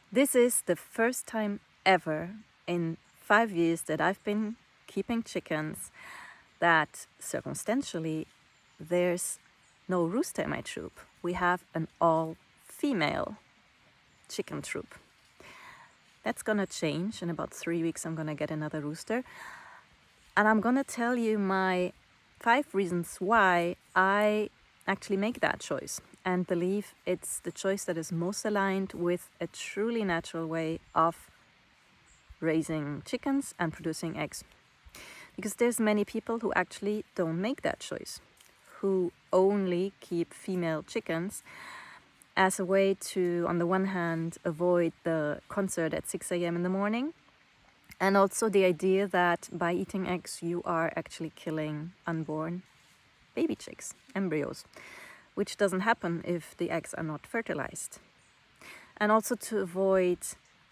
This is the first time ever in 5 years that I've been keeping chickens that circumstantially there's no rooster in my troop. We have an all-female chicken troop. That's gonna change. In about 3 weeks I'm gonna get another rooster. And I'm gonna tell you my 5 reasons why I actually make that choice and believe it's the choice that is most aligned with a truly natural way of raising chickens and producing eggs. Because there's many people who actually don't make that choice, who only keep female chickens as a way to, on the one hand, avoid the concert at 6 a.m. in the morning, and also the idea that by eating eggs you are actually killing unborn baby chicks, embryos, which doesn't happen if the eggs are not fertilized. And also to avoid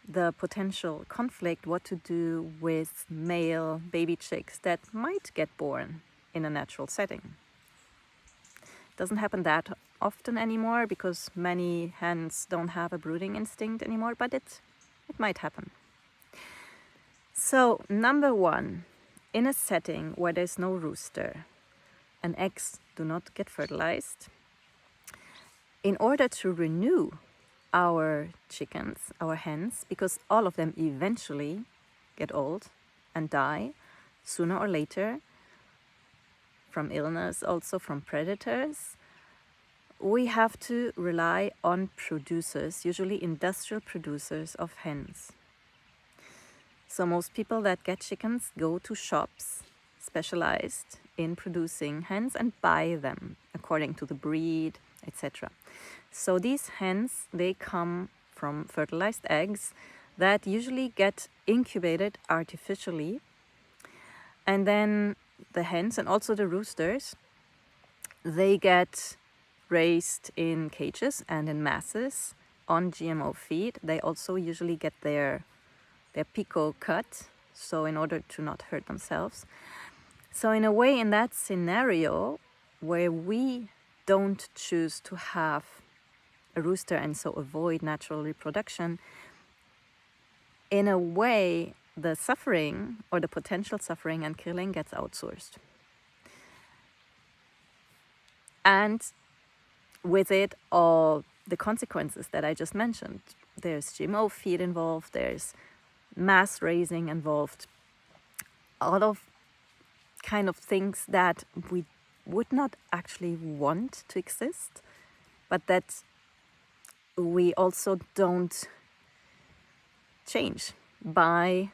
the potential conflict what to do with male baby chicks that might get born in a natural setting. Doesn't happen that often anymore because many hens don't have a brooding instinct anymore, but it might happen. So, number one, in a setting where there's no rooster and eggs do not get fertilized, in order to renew our chickens, our hens, because all of them eventually get old and die sooner or later from illness, also from predators, we have to rely on producers, usually industrial producers of hens. So most people that get chickens go to shops specialized in producing hens and buy them according to the breed, etc. So these hens, they come from fertilized eggs that usually get incubated artificially. And then the hens and also the roosters, they get raised in cages and in masses on GMO feed. They also usually get their pico cut, so in order to not hurt themselves. So in a way, in that scenario where we don't choose to have a rooster and so avoid natural reproduction, in a way the suffering or the potential suffering and killing gets outsourced. And with it, all the consequences that I just mentioned. There's GMO feed involved, there's mass raising involved, all of kind of things that we would not actually want to exist, but that we also don't change by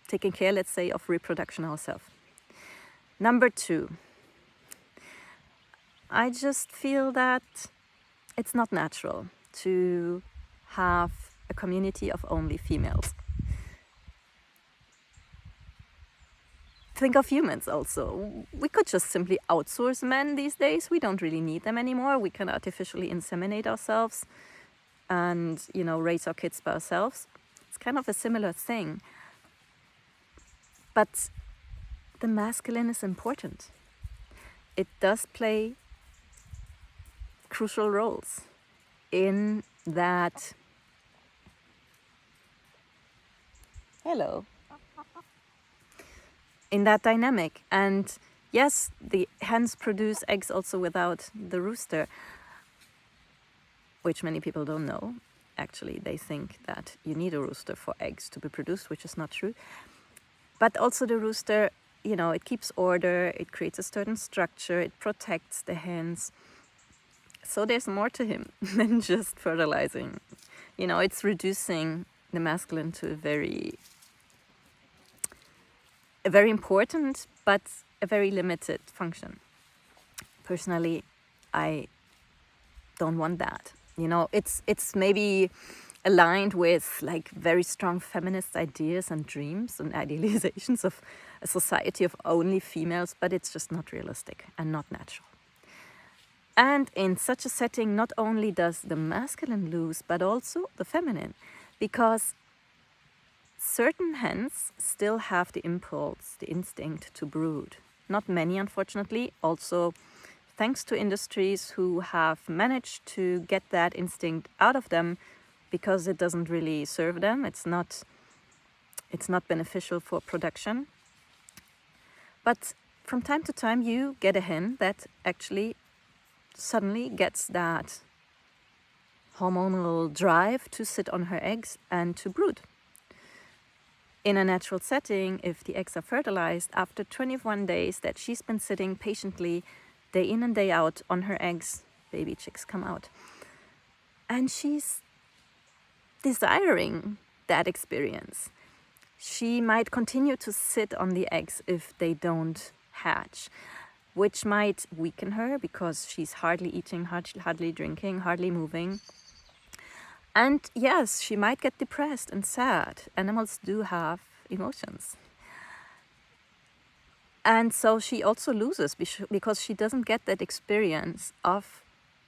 taking care, let's say, of reproduction ourselves. Number two, I just feel that it's not natural to have a community of only females. Think of humans also. We could just simply outsource men these days. We don't really need them anymore. We can artificially inseminate ourselves and, raise our kids by ourselves. It's kind of a similar thing. But the masculine is important. It does play crucial roles in that. Hello. In that dynamic. And yes, the hens produce eggs also without the rooster, which many people don't know. Actually, they think that you need a rooster for eggs to be produced, which is not true. But also the rooster, it keeps order, it creates a certain structure, it protects the hens. So there's more to him than just fertilizing. It's reducing the masculine to a very important, but a very limited function. Personally, I don't want that. It's maybe aligned with like very strong feminist ideas and dreams and idealizations of a society of only females, but it's just not realistic and not natural. And in such a setting, not only does the masculine lose, but also the feminine, because certain hens still have the impulse, the instinct to brood. Not many, unfortunately. Also, thanks to industries who have managed to get that instinct out of them, because it doesn't really serve them. It's not beneficial for production. But from time to time you get a hen that actually suddenly gets that hormonal drive to sit on her eggs and to brood. In a natural setting, if the eggs are fertilized, after 21 days that she's been sitting patiently day in and day out on her eggs, baby chicks come out. And she's desiring that experience. She might continue to sit on the eggs if they don't hatch, which might weaken her because she's hardly eating, hardly drinking, hardly moving. And yes, she might get depressed and sad. Animals do have emotions. And so she also loses because she doesn't get that experience of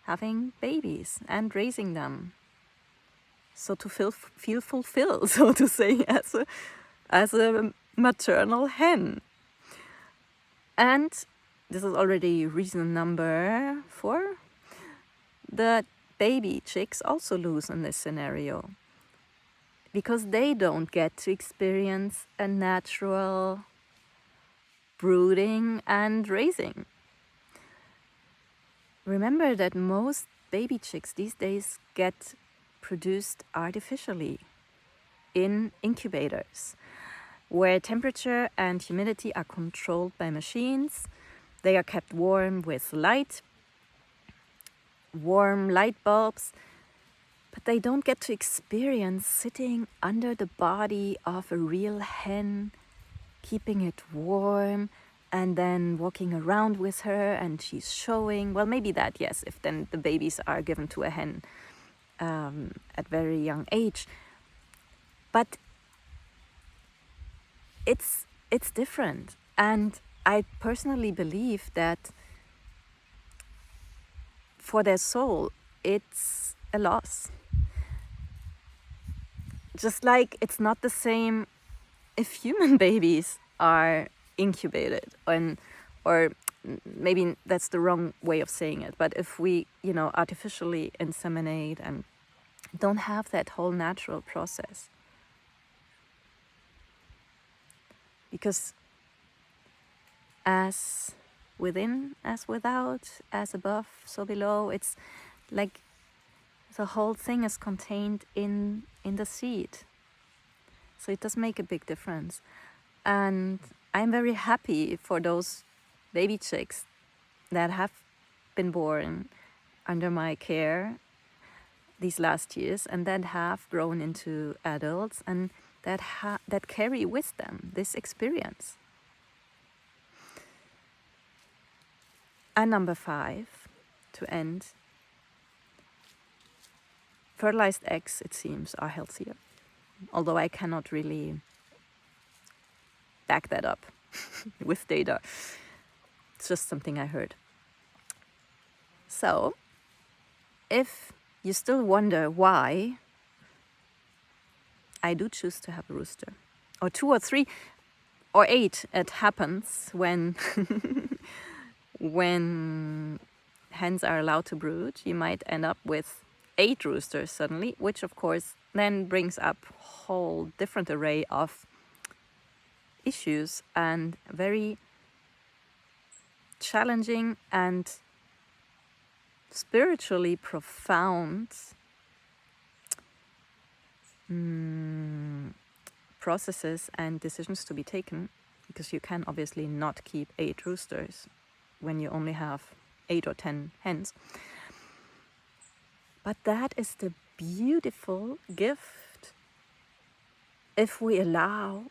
having babies and raising them. So to feel fulfilled, so to say, as a maternal hen. And this is already reason number 4. The baby chicks also lose in this scenario because they don't get to experience a natural brooding and raising. Remember that most baby chicks these days get produced artificially in incubators, where temperature and humidity are controlled by machines. They are kept warm with warm light bulbs, but they don't get to experience sitting under the body of a real hen, keeping it warm, and then walking around with her, and she's showing, well, maybe that, yes, if then the babies are given to a hen at very young age. But it's different. And I personally believe that for their soul, it's a loss. Just like it's not the same if human babies are incubated, or maybe that's the wrong way of saying it, but if we, artificially inseminate and don't have that whole natural process. Because as within, as without, as above, so below, it's like the whole thing is contained in the seed. So it does make a big difference. And I'm very happy for those baby chicks that have been born under my care these last years and that have grown into adults and that carry with them this experience. And number 5, to end, fertilized eggs, it seems, are healthier. Although I cannot really back that up with data. It's just something I heard. So, if you still wonder why I do choose to have a rooster, or 2 or 3 or 8, it happens when when hens are allowed to brood, you might end up with 8 roosters suddenly, which of course then brings up a whole different array of issues and very challenging and spiritually profound processes and decisions to be taken, because you can obviously not keep 8 roosters when you only have 8 or 10 hens. But that is the beautiful gift if we allow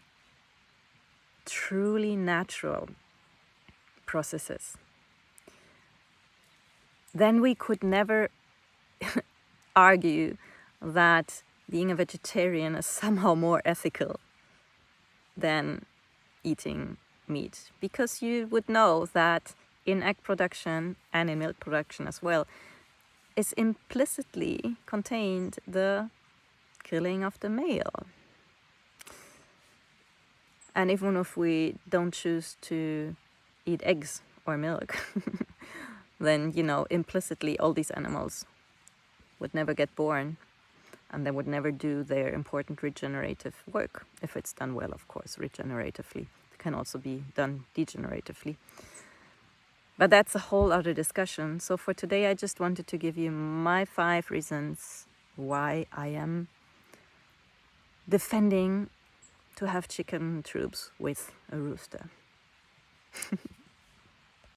truly natural processes. Then we could never argue that being a vegetarian is somehow more ethical than eating meat, because you would know that in egg production and in milk production as well is implicitly contained the killing of the male. And even if we don't choose to eat eggs or milk, then, implicitly all these animals would never get born and they would never do their important regenerative work, if it's done well, of course, regeneratively. It can also be done degeneratively. But that's a whole other discussion. So for today, I just wanted to give you my 5 reasons why I am defending to have chicken troops with a rooster.